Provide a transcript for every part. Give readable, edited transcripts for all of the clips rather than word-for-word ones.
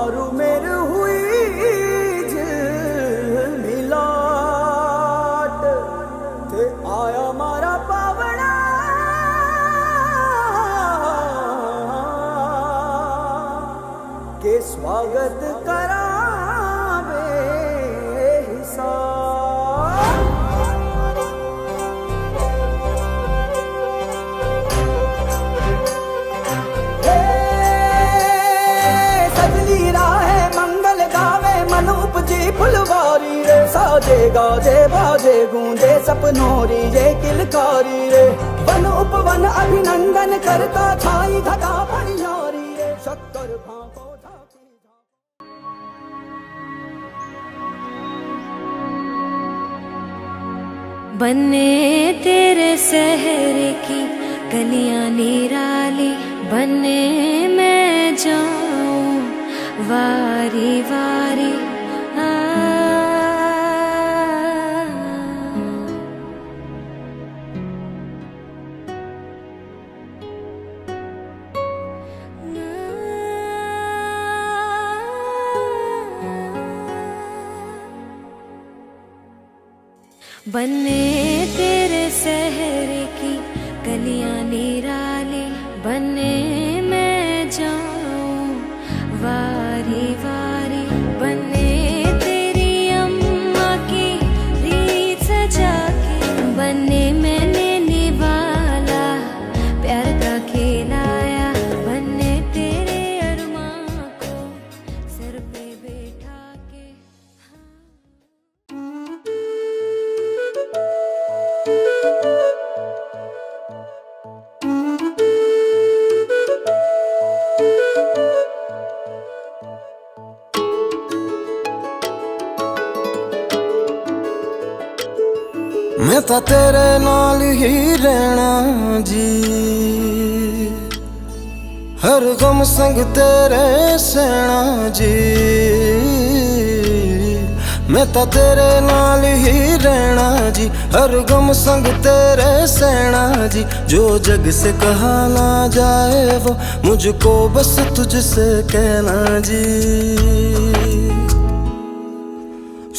मारू मेर हुई मिलाट ते आया मारा पावड़ा के स्वागत करावे हिसाब। उपजी फुलवारी रे साजे गाजे बाजे गूंजे सपनोरी ये किलकारी रे वन उपवन अभिनंदन करता छाई धका परियारी रे शक्कर भांको झाकी बन्ने तेरे शहर की गलियां निराली बन्ने मैं जाऊं वारी वारी बन्ने तेरे शहर की गलियां निराली बन्ने मैं जाऊं वारी वारी बन्ने तेरी अम्मा की रीत सजा के बन्ने मैंने निभाला प्यार का खिलाया बन्ने तेरे अरमां को सर पे बैठा के। मैं तो तेरे नाल ही रहना जी हर गम संग तेरे सहना जी मैं तो तेरे नाल ही रहना जी हर गम संग तेरे सहना जी जो जग से कहा ना जाए वो मुझको बस तुझसे कहना जी।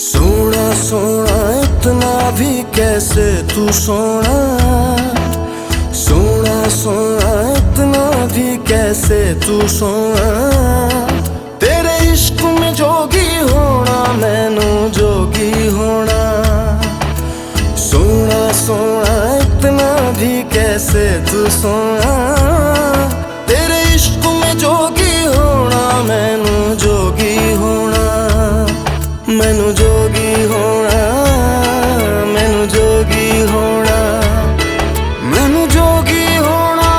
सोना सोना इतना भी कैसे तू सोना सोना सोना इतना भी कैसे तू सोना तेरे इश्क में जोगी होना मैनू जोगी होना सोना सोना इतना भी कैसे तू सोना तेरे इश्क में जोगी होना मैनू जोगी होना मैनू जोगी होना मैनू जोगी होना मैनू जोगी होना।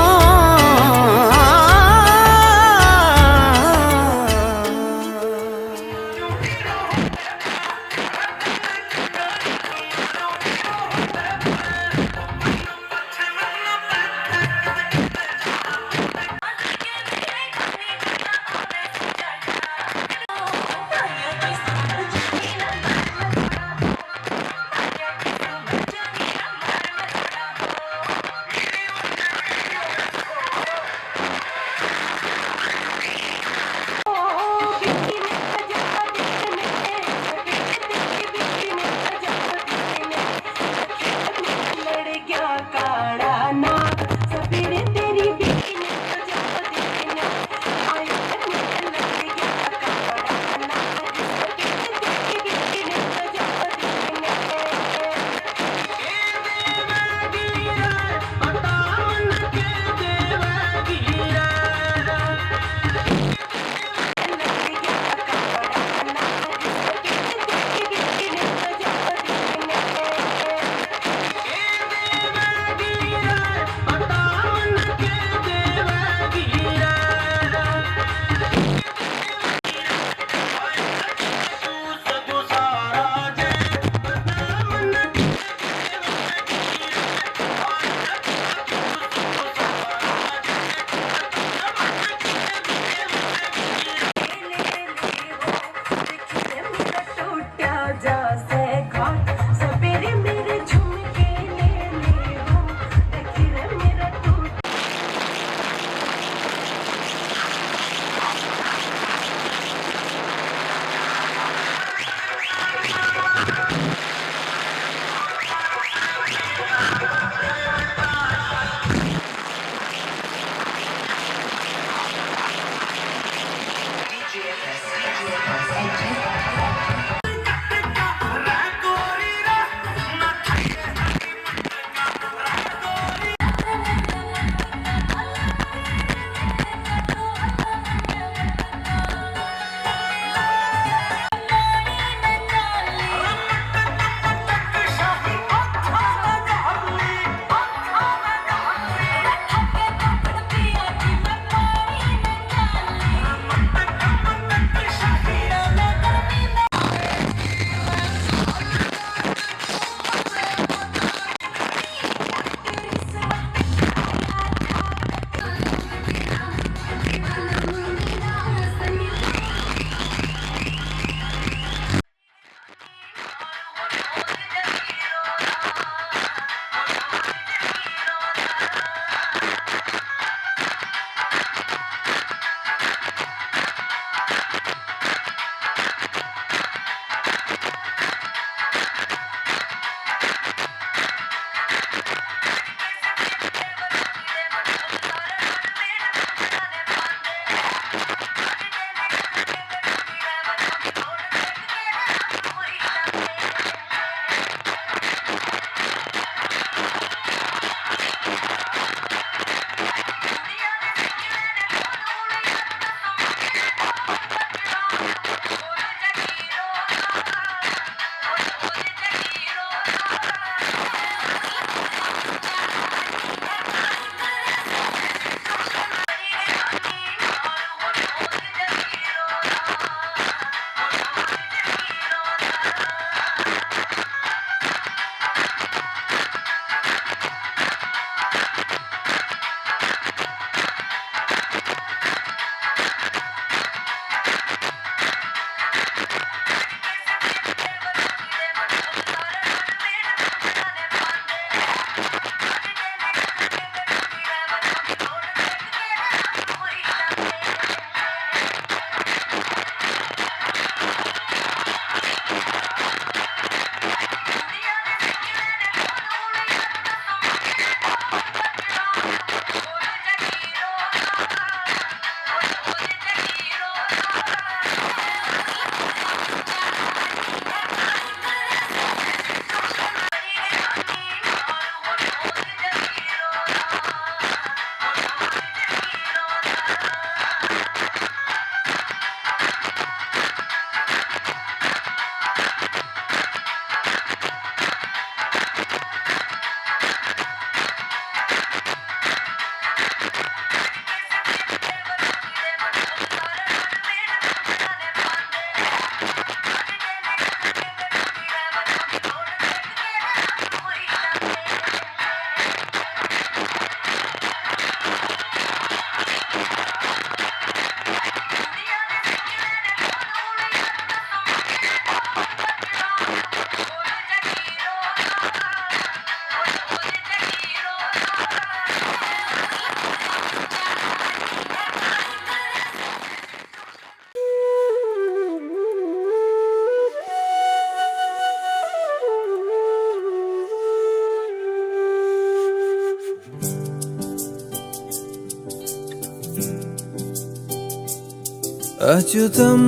अच्युतं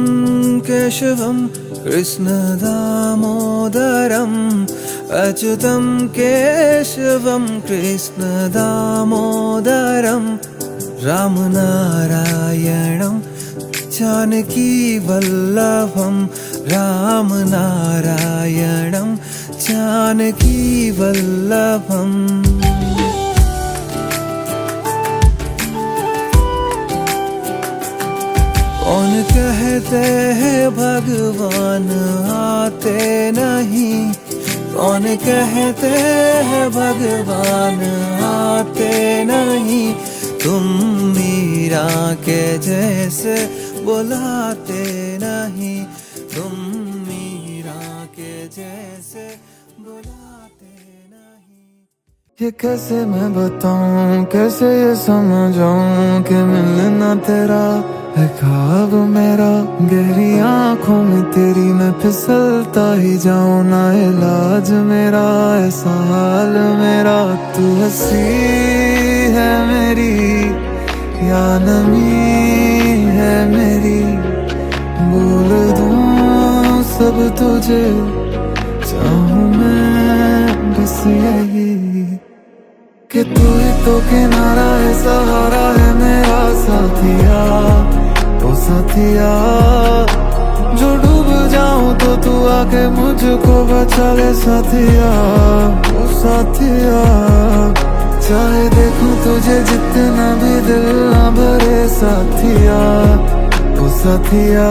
केशवं कृष्णदामोदरम् अच्युतं केशवं कृष्णदामोदरं रामनारायणं जानकी वल्लभं रामनारायणं जानकी वल्लभम् कौन कहते हैं भगवान आते नहीं कौन कहते हैं भगवान आते नहीं तुम मीरा के जैसे बुलाते नहीं तुम मीरा के जैसे बुलाते नहीं। ये कैसे मैं बताऊं कैसे ये समझाऊं कि मिलना तेरा है ख्वाब मेरा गहरी आंखों में तेरी मैं फिसलता ही जाऊं ना इलाज मेरा ऐसा हाल मेरा तू हंसी है मेरी या नमी है मेरी बोल दूं सब तुझे चाहूं मैं बस यही कि तू ही तो किनारा है सहारा है मेरा साथिया ओ साथिया जो डूब जाऊं तो तू आके मुझको बचा ले साथिया ओ साथिया चाहे देखूं तुझे जितना भी दिल ना भरे साथिया ओ साथिया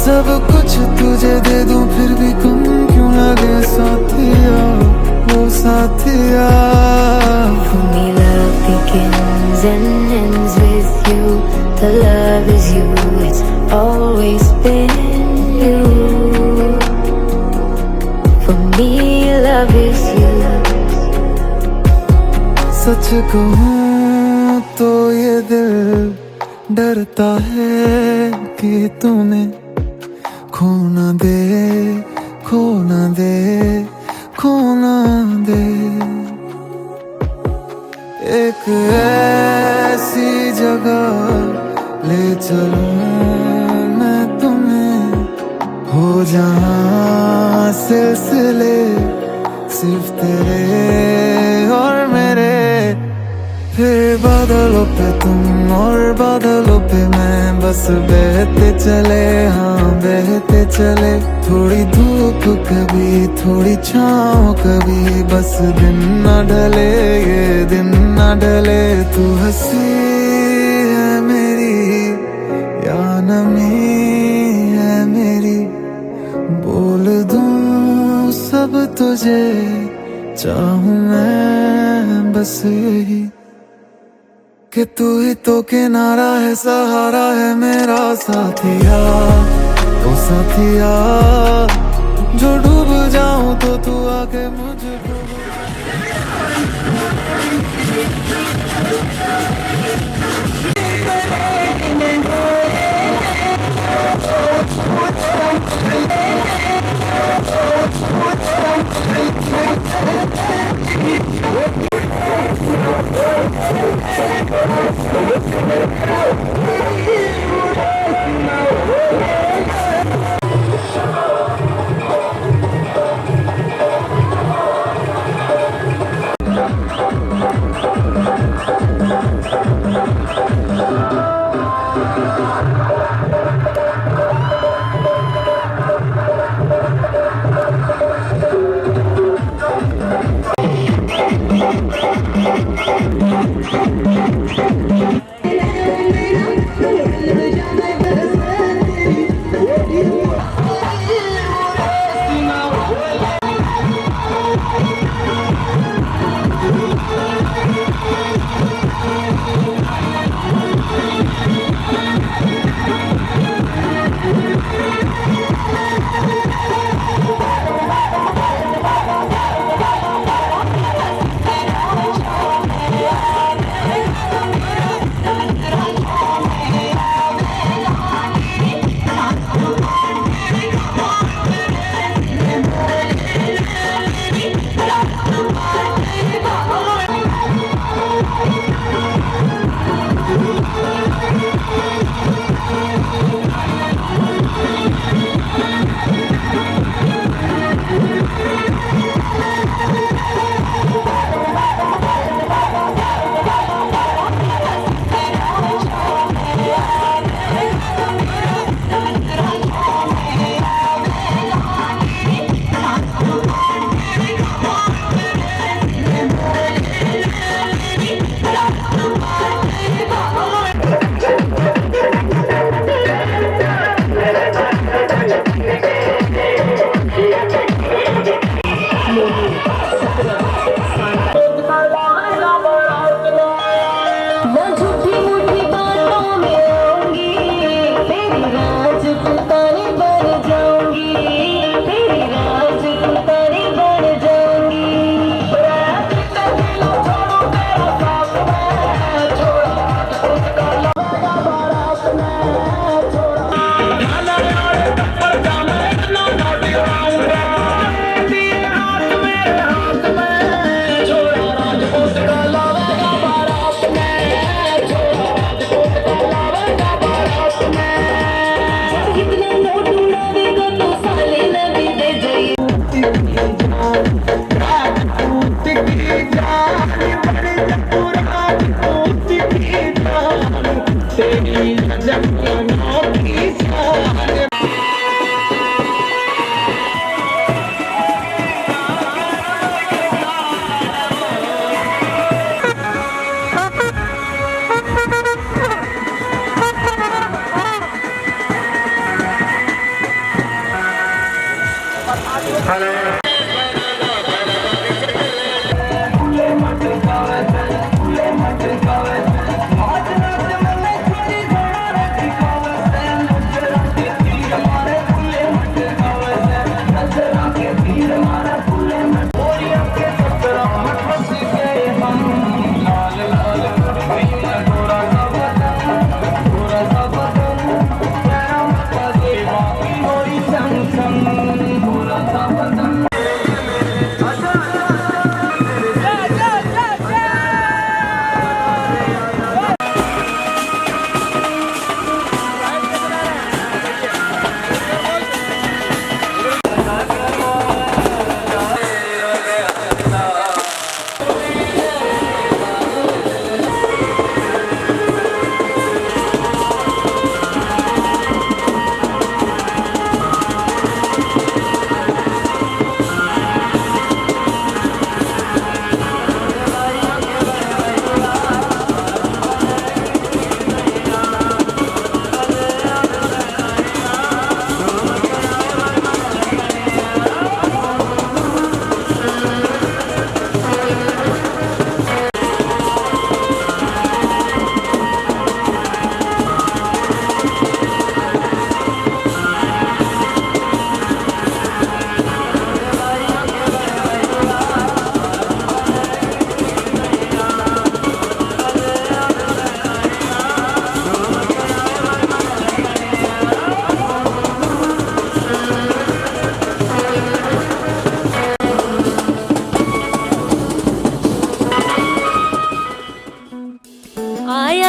सब कुछ तुझे दे दूं फिर भी कम क्यों लगे साथिया ओ साथिया। For me love begins and ends with you. The love is you, it's always been you. For me love is you. सच कहूँ तो ये दिल डरता है कि तूने खो ना दे खो ना दे खो ना दे एक ऐसी जगह ले चलूं मैं तुम्हें हो जहाँ सिलसिले सिर्फ तेरे और मेरे फिर बादलों पे तुम और बादलों पे मैं बस बहते चले हाँ बहते चले थोड़ी धूप कभी थोड़ी छाँव कभी बस दिन न ढले ये दिन न ढले तू हंसी है मेरी या नमी है मेरी बोल दूं सब तुझे चाहूं मैं बस यही कि तू ही तो किनारा है सहारा है मेरा साथिया ओ साथिया जो डूब जाऊं तो तू आके मुझको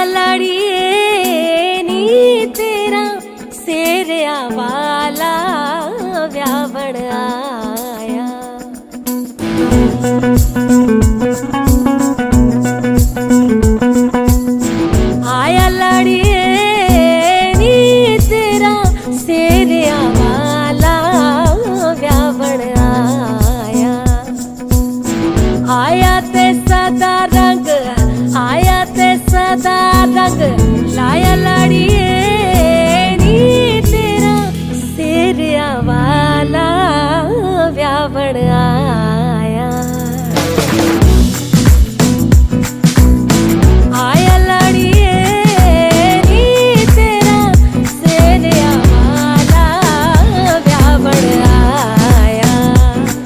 लाड़िए नी तेरा सेरिया वाला व्यावण आया। आया लाड़िए नी तेरा सेरिया वाला व्यावण आया। आया ते सदा रंग, आया ते सदा रंग, लाया लाड़िए नी तेरा सेरिया वाला व्यावण आया। आया लाड़िए नी तेरा सेरिया वाला व्यावण आया,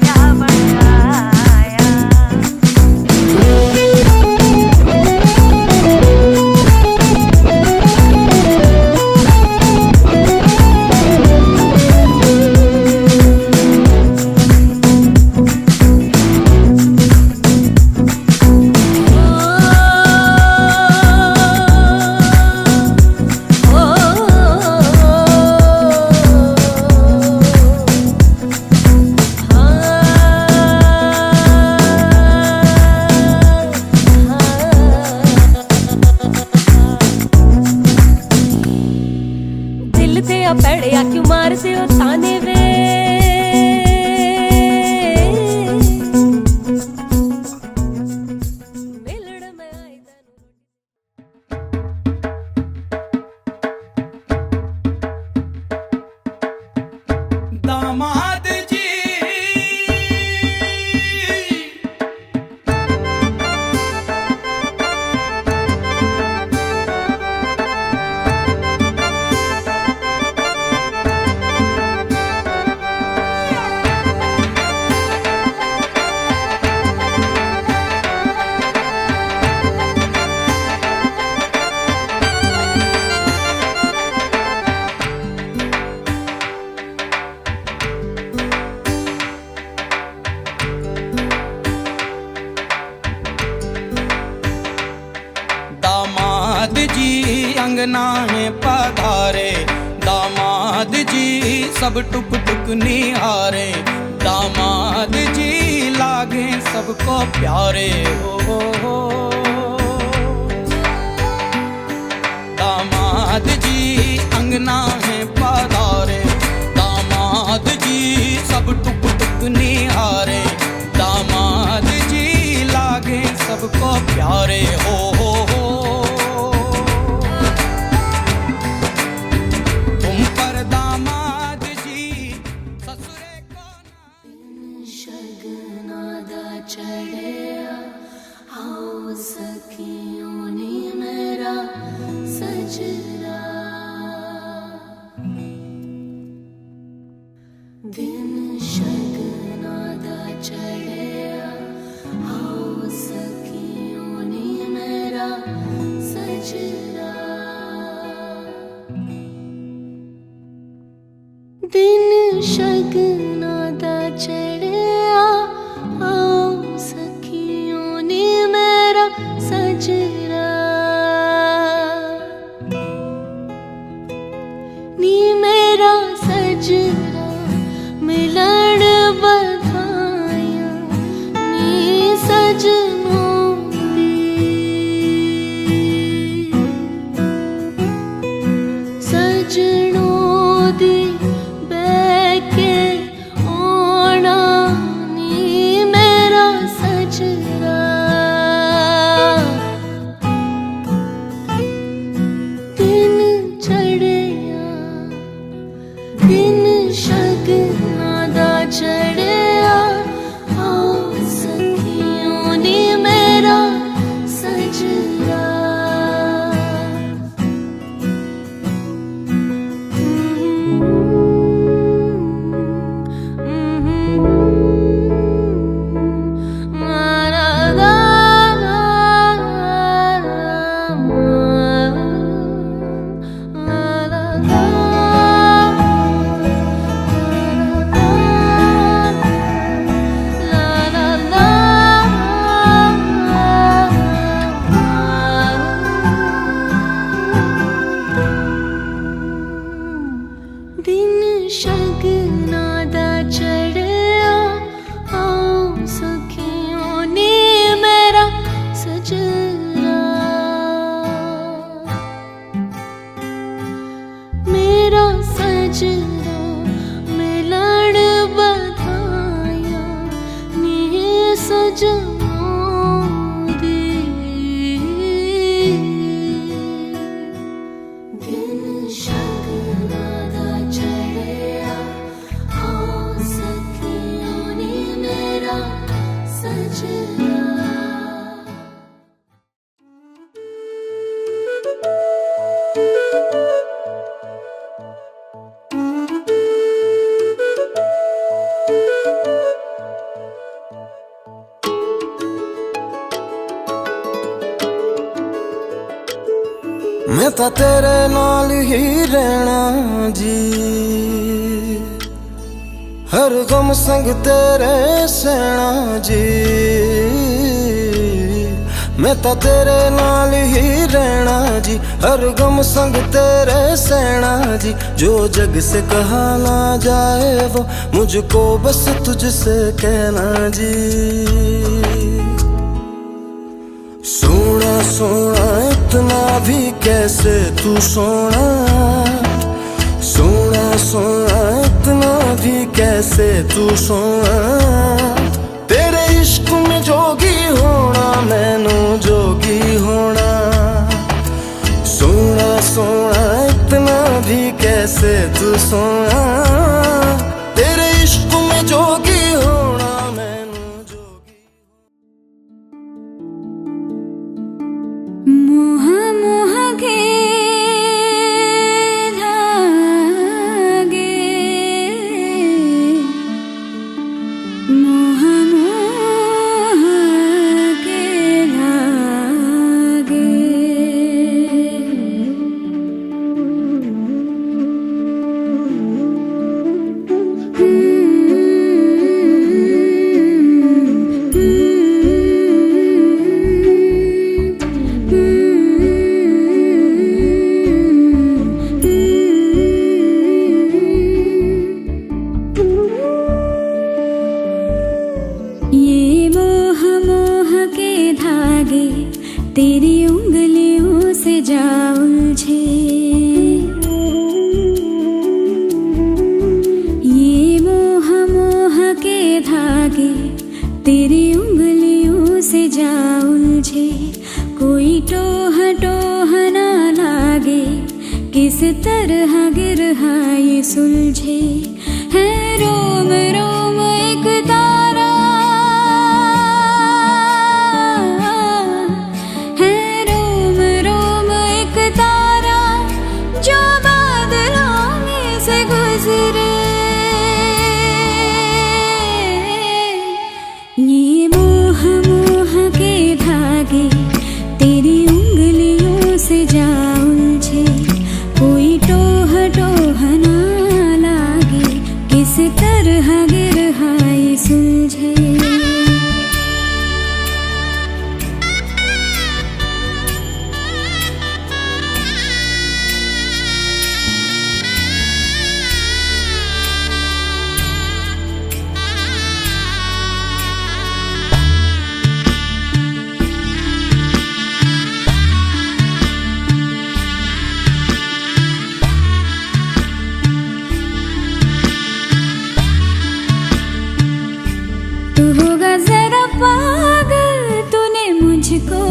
व्यावण आया। दिल ते आ पैड़िया क्यों मारते हो ताने वे, मिलड़ में आई दामाद जी दामाद जी अंगना है पधारे, दामाद जी सब टुक टुक निहारे, दामाद जी लागे सबको प्यारे हो। दामाद जी अंगना है पधारे, दामाद जी सब टुक टुक निहारे, दामाद जी लागे सबको प्यारे हो। तुम पर दामाद जी ससुरे को शगना दा चढ़िया आओ सखियों ने मेरा सजरा। दिन शगना दा चढ़िया आओ सखियों ने मेरा सजरा। दिन शगना दा चढ़िया आओ सखियों ने मेरा सजरा। नी मेरा सजरा मिलण बधाया, नी सजनों दी, सजनों दी बैके ओना, नी मेरा सजरा। दिन चढ़िया दिन शगना दा चढ़िया आओ सखियों ने जाऊंगी। दिन शगुनादा चढ़िया हो सखियों ने मेरा सजना। मैं तां तेरे नाल ही रहना जी, हर गम संग तेरे सहना जी। मैं तां तेरे नाल ही रहना जी, हर गम संग तेरे सहना जी। जो जग से कहा ना जाए वो मुझको बस तुझसे कहना जी। सोना सोना इतना भी कैसे तू सोना, सोना सोना इतना भी कैसे तू सोना। तेरे इश्क में जोगी होना मैनू जोगी होना। सोना सोना इतना भी कैसे तू सोना। तेरे इश्क में जोगी होना मैनू जोगी। मोह मोह के धागे, मोह मोह के धागे। ये मोह मोह के धागे तेरी उंगलियों से जा उलझे। ये मोह मोह के धागे तेरी उंगलियों से जा उलझे। कोई टोह टोह ना लागे, किस तरह गिरहा ये सुलझे। है रोम रोम एक तारा, है रोम रोम एक तारा जो बादलों में से गुजरे। ये मोह मोह के धागे तेरी उंगलियों से जा उलझे। कोई टोह टोह ना लागे, किस तरह गिरहा ये सुलझे। तू होगा जरा पागल, तूने मुझको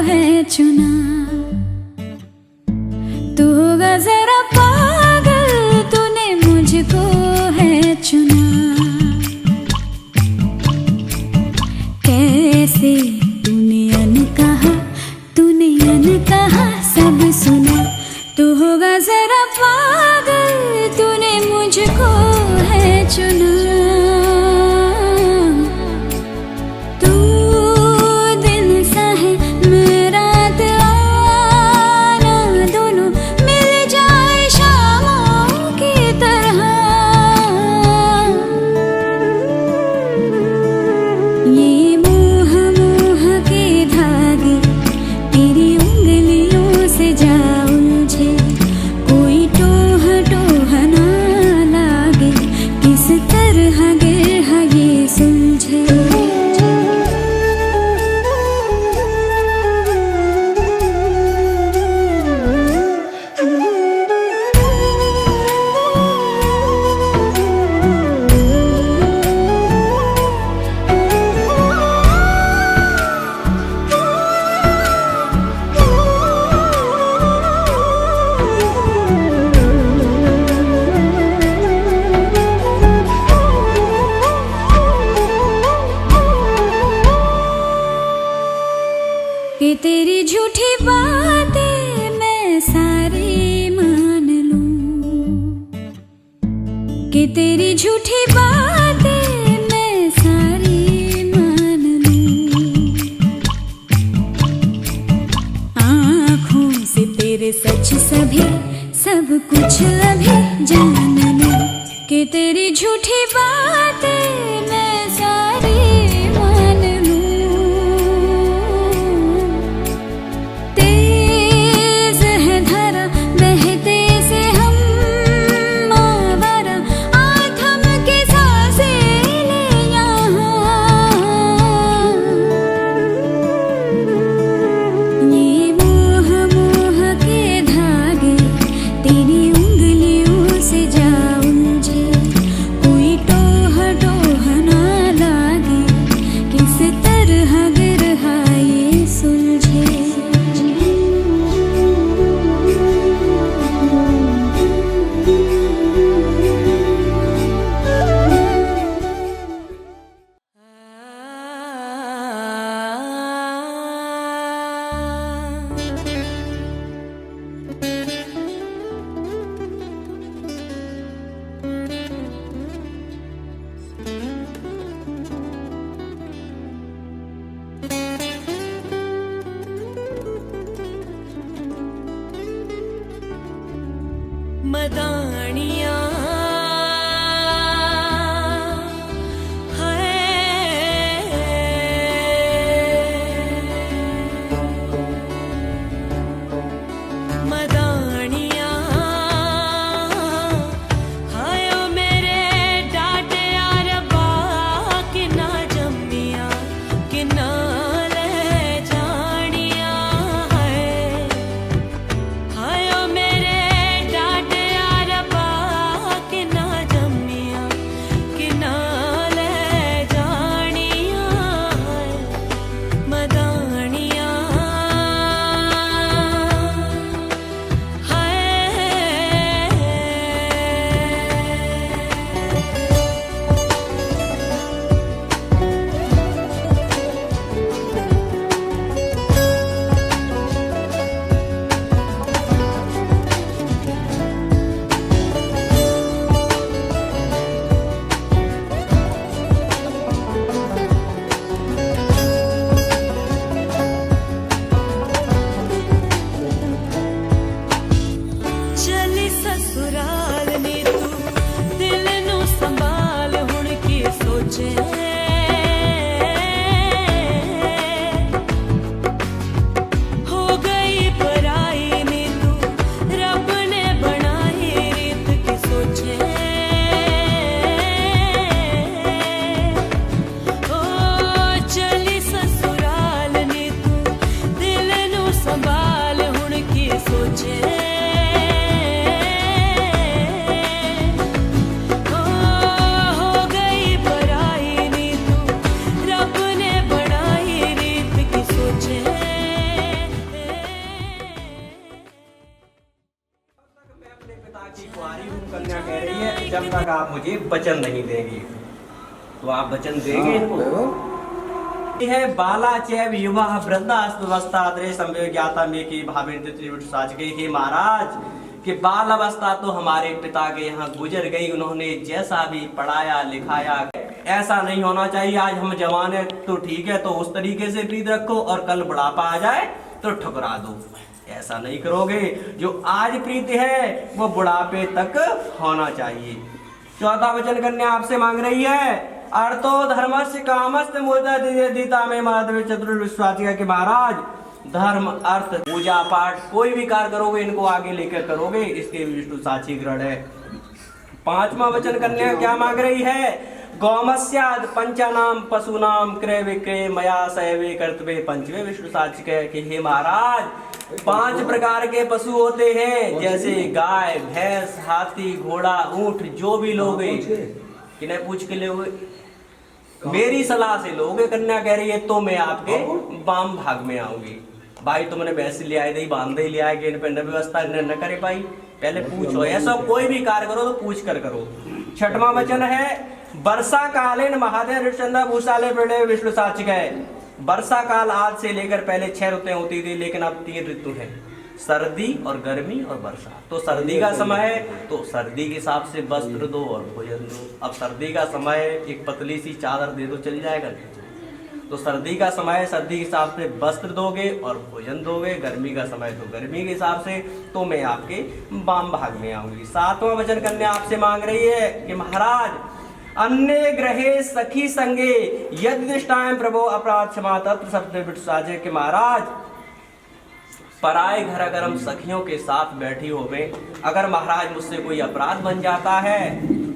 है चुना। तू होगा जरा पागल, तूने मुझको है चुना। कैसे तूने अनकहा सब सुना। तू होगा जरा पागल, तूने मुझको है चुना। तेरी उंगलियों से जा उलझे। कि तेरी झूठी बातें मैं सारी मान लूं, कि तेरी झूठी बातें मैं सारी मान लूं, आँखों से तेरे सच सभी सब कुछ अभी जान लूं, कि तेरी झूठी बातें मैं सारी मान लूं। तेज है धारा बहते से हम आवारा, आ थम के सांसें ले यहाँ, ये मोह मोह के धागे तेरी उंगलियों से जा उलझे, कोई टोह टोह ना लागे, किस तरह गिरहा ये सुलझे। मदानियाँ जब तक आप मुझे वचन नहीं देंगे। तो आप वचन देंगे इनको। है बाला चैव युवा वृद्धावस्थाद्रे संज्ञाता में की भावेन्द्र साच गई। हे महाराज कि बाल अवस्था तो हमारे पिता के यहाँ गुजर गई, उन्होंने जैसा भी पढ़ाया लिखाया ऐसा नहीं होना चाहिए। आज हम जवान है तो ठीक है, तो उस तरीके से प्रीत रखो, और कल बुढ़ापा आ जाए तो ठुकरा दो। ऐसा नहीं करोगे। जो आज प्रीत है वो बुढ़ापे तक होना चाहिए। चौथा वचन कन्या आपसे मांग रही है। अर्थो धर्मस्य कामस्य मुदा दीता में माधव चतुर्विश्वासिका के महाराज धर्म अर्थ पूजा पाठ कोई भी कार्य करोगे इनको आगे लेकर करोगे, इसके विष्णु साक्षी ग्रहण है। पांचवा वचन कन्या क्या मांग रही है। गौमस्याद पंचानाम पशुनाम क्रय विक्रय मया सैवे कर्तव्य पंचवे विष्णु साक्षी के। हे महाराज 5 प्रकार के पशु होते हैं, जैसे गाय भैंस हाथी घोड़ा ऊंट। जो भी लोगे किन्हें पूछ के लोगे, मेरी सलाह से लोगे। कन्या कह रही है तो मैं आपके वाम भाग में आऊंगी। भाई तुमने भैंस ले आए नहीं, बांधे ही ले आए कि इन पर व्यवस्था न करे पाई। पहले पूछो, ऐसा कोई भी कार्य करो तो पूछ कर करो। छठवां वचन है। वर्षा कालीन महादेव ऋषचंद्र भूषाले विष्णु साक्षी है। वर्षा काल आज से लेकर पहले 6 ऋतुएं होती थी, लेकिन अब 3 ऋतु हैं, सर्दी और गर्मी और वर्षा। तो सर्दी का समय है तो सर्दी के हिसाब से वस्त्र दो और भोजन दो। अब सर्दी का समय एक पतली सी चादर दे दो चल जाएगा। तो सर्दी का समय है, सर्दी के हिसाब से वस्त्र दोगे और भोजन दोगे। गर्मी का समय तो गर्मी के हिसाब से। तो मैं आपके वाम भाग में आऊंगी। 7वां वचन कन्या आपसे मांग रही है कि महाराज, अन्य ग्रहे सखी संगे यदि दृष्टाएं प्रभो अपराध क्षमा तत्व सत्य बिट साजे। के महाराज, पराए घर अगर हम सखियों के साथ बैठी होवे, अगर महाराज मुझसे कोई अपराध बन जाता है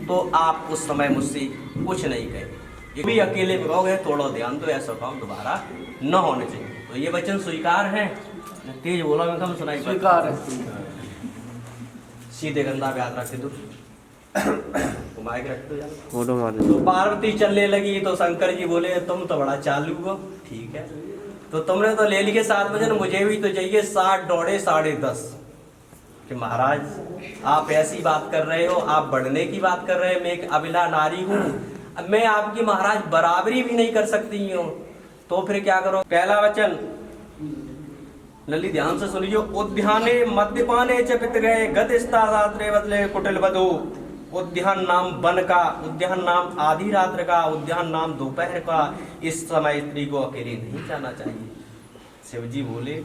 तो आप उस समय मुझसे कुछ नहीं कहें। भी अकेले में रहोगे, थोड़ा ध्यान दो, ऐसा काम दोबारा न होने चाहिए। तो ये वचन स्वीकार है। तेज बोला मैं कम सुनाई। स्वीकार है। सीधे गंदा पे हाथ रख दो, माइक रख दो यार, फोटो मार दो। तो पार्वती चलने लगी तो शंकर जी बोले तुम तो बड़ा चालू हो। ठीक है, तो तुमने तो ले लिए 7 वचन, मुझे भी तो चाहिए 7 डोड़े 10.5। कि महाराज आप ऐसी बात कर रहे हो, आप बढ़ने की बात कर रहे हैं। मैं एक अबला नारी हूँ, मैं आपकी महाराज बराबरी भी नहीं कर सकती हूँ, तो फिर क्या करो। पहला वचन लली ध्यान से सुनिए। उद्याने मद्यपाने च पित गए गतिस्ता रात्रे बदले कुटिल बधु। उद्यान नाम वन का, उद्यान नाम आधी रात्र का, उद्यान नाम दोपहर का। इस समय स्त्री को अकेले नहीं जाना चाहिए। शिवजी बोले,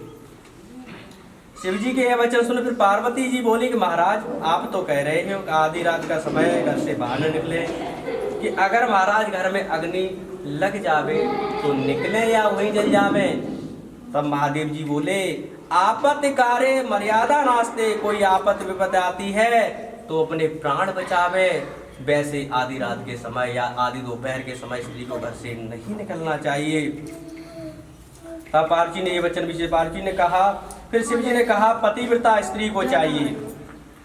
शिवजी के यह वचन सुन फिर पार्वती जी बोली कि महाराज आप तो कह रहे हो कि आधी रात का समय है, घर से बाहर न निकले, कि अगर महाराज घर में अग्नि लग जावे तो निकले या वहीं जल जावे। तब महादेव जी बोले, आपत्ति कार्य मर्यादा नास्ते। कोई आपत्ति विपत्ति आती है तो अपने प्राण बचावे। वैसे आधी रात के समय या आधी दोपहर के समय स्त्री को घर से नहीं निकलना चाहिए। तब पार्वती ने ये वचन भी पार्वती ने कहा। फिर शिवजी ने कहा पतिव्रता स्त्री को चाहिए।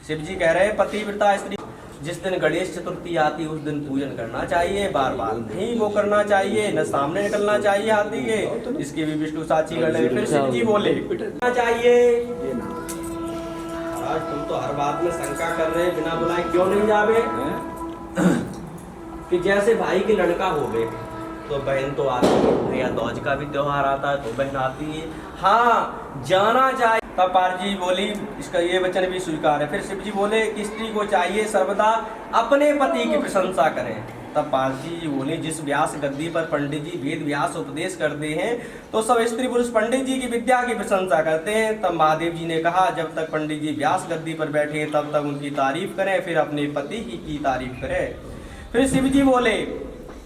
शिवजी कह रहे पतिव्रता स्त्री जिस दिन गणेश चतुर्थी आती उस दिन पूजन करना चाहिए, बार बार नहीं वो करना चाहिए, न सामने निकलना चाहिए हाथी के। इसकी भी विष्णु साक्षी कर ले। फिर शिवजी बोले चाहिए। आज तुम तो हर बात में शंका कर रहे, बिना बुलाए क्यों नहीं जावे। कि जैसे भाई के लड़का हो गए तो बहन तो आती है, या दौज का भी त्योहार आता है तो बहन आती है, हाँ जाना चाहिए। तब पार्वती बोली, इसका ये वचन भी स्वीकार है। फिर शिव जी बोले कि स्त्री को चाहिए सर्वदा अपने पति की प्रशंसा करें। तब पार्वती जी बोले, जिस व्यास गद्दी पर पंडित जी वेद व्यास उपदेश करते हैं तो सब स्त्री पुरुष पंडित जी की विद्या की प्रशंसा करते हैं। तब महादेव जी ने कहा, जब तक पंडित जी व्यास गद्दी पर बैठे तब तक उनकी तारीफ करें, फिर अपने पति की तारीफ करें। फिर शिव जी बोले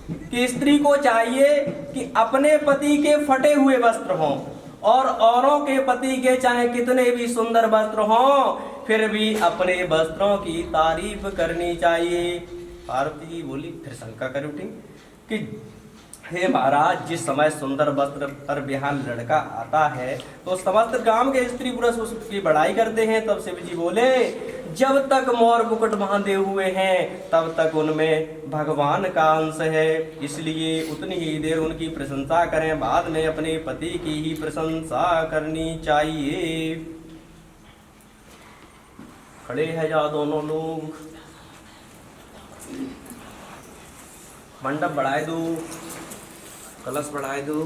कि स्त्री को चाहिए कि अपने पति के फटे हुए वस्त्र हों और औरों के पति के चाहे कितने भी सुंदर वस्त्र हों, फिर भी अपने वस्त्रों की तारीफ करनी चाहिए। पार्वती जी बोली, फिर शंका कर उठी कि हे महाराज, जिस समय सुंदर वस्त्र पर बिहान लड़का आता है तो समस्त गांव के स्त्री पुरुष उसकी बड़ाई करते हैं। तब शिव जी बोले, जब तक मोर मुकुट बांधे हुए हैं तब तक उनमें भगवान का अंश है, इसलिए उतनी ही देर उनकी प्रशंसा करें, बाद में अपने पति की ही प्रशंसा करनी चाहिए। खड़े हैं जाओ दोनों लोग, मंडप बढ़ाए दो, कलश बढ़ाए दो।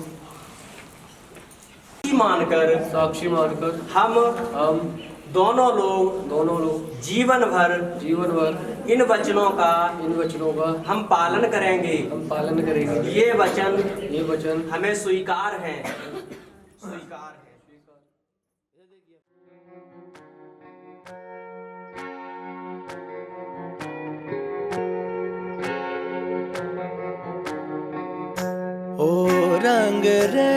साक्षी मानकर हम दोनों लोग जीवन भर इन वचनों का हम पालन करेंगे। ये वचन हमें स्वीकार है। ओ रंग रेज,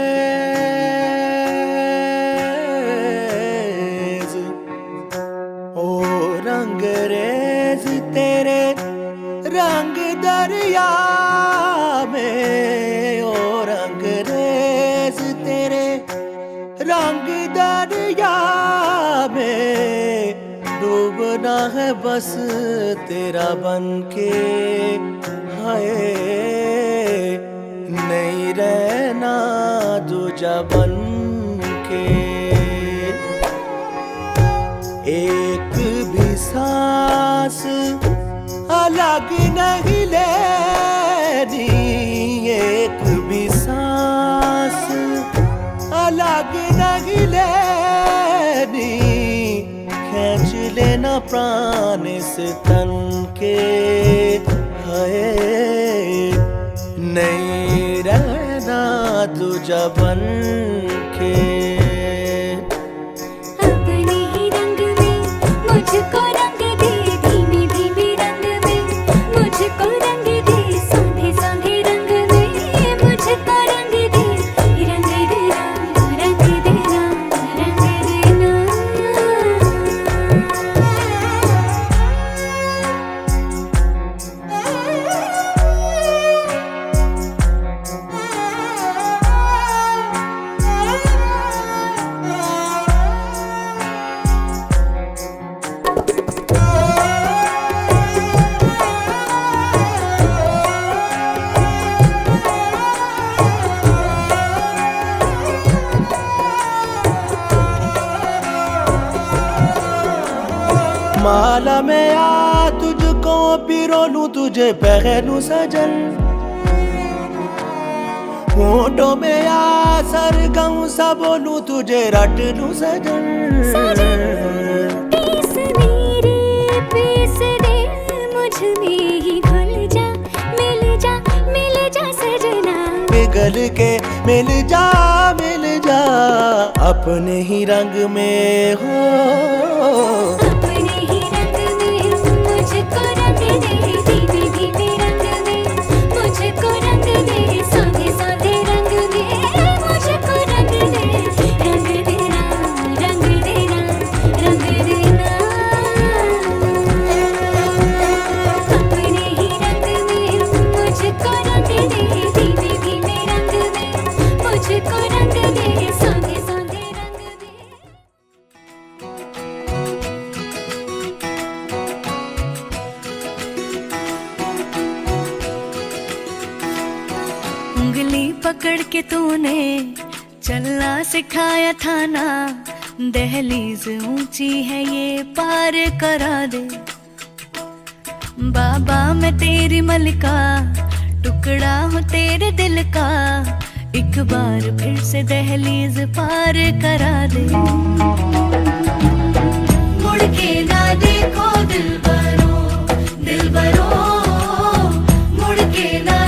ओ रंग रेज तेरे रंग दरिया में, ओ रंग रेज तेरे रंग दरिया में, डूबना है बस तेरा बनके, हाय नहीं रहना दूजा बन के। एक भी सांस अलग नहीं लेनी, एक भी सांस अलग नहीं लेनी, खींच लेना प्राण से तन के, हाय नहीं रहना तुझा बन के। अपने ही रंग में मुझको रंग दे, धीमे धीमे रंग में मुझको रंग दे, सौंधे सौंधे रंग में मुझको रंग दे, रंग देना रंग देना रंग देना। माला में आ तुझको पिरो लूं, तुझे पहनूं सजन, होठों में आ सरगम सा बोलूं, तुझे रट लूं सजन। पीस मेरे पीस दे, मुझ में ही घुल जा, मिल जा सजना। पिघल के मिल जा अपने ही रंग में हो। अपने ही रंग में मुझको रंग दे, धीमे धीमे रंग में मुझको रंग दे, सौंधे सौंधे रंग में मुझको रंग दे, रंग देना रंग देना रंग देना। अपने ही रंग में मुझको रंग दे, धीमे धीमे रंग में मुझको रंग दे, सौंधे सौंधे रंग में। उंगली पकड़ के तूने चलना सिखाया था ना, दहलीज ऊंची है ये पार करा दे। बाबा मैं तेरी मलिका, टुकड़ा हूँ तेरे दिल का, एक बार फिर से दहलीज पार करा दे। मुड़ के ना देखो दिलबरो, दिलबरो, मुड़ के ना